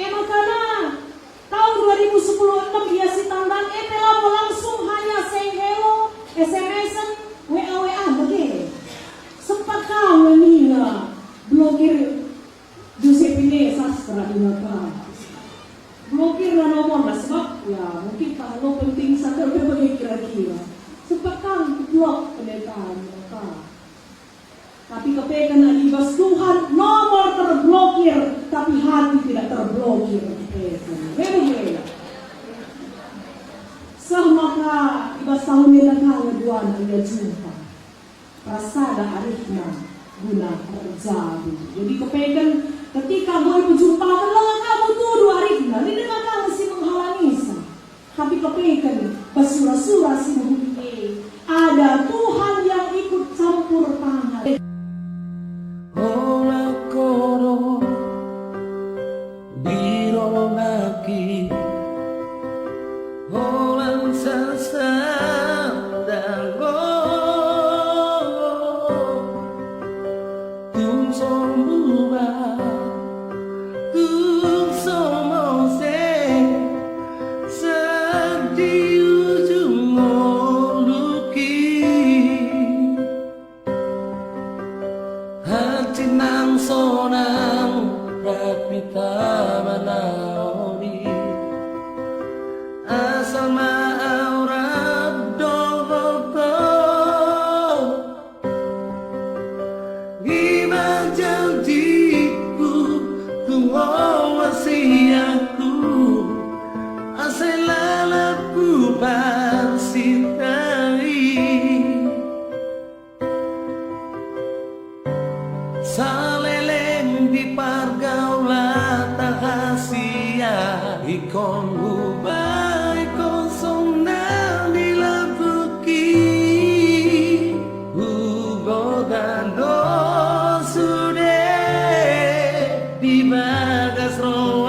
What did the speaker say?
makanya tahun 2010 dia si tandan telah langsung hanya say hello, SMS-an, WA begini. Sempat kau menina blokir Josephine Sastra di belakang. Blokir lah nomor lah sebab ya mungkin kalau penting satu bagi kira-kira. Sempat kau blok pendetaan mereka. Tapi kepegang alibas Tuhan nomor terblokir, tapi hati tidak terblokir. Bagaimana? Maka ibas tahun ini kau dua dia jumpa. Prasada arifna guna terjadi. Jadi kepegang ketika boleh berjumpa kalau kamu tuduh arifna, ini dengan kamu si menghalangi. Tapi kepegang basura-sura si menghubungi. Ada Tuhan yang ikut campur tangan. Saleleng di pergaulan rahasia ikon ubah ikon sonang dilabuki ugo dan do sude di bagas roh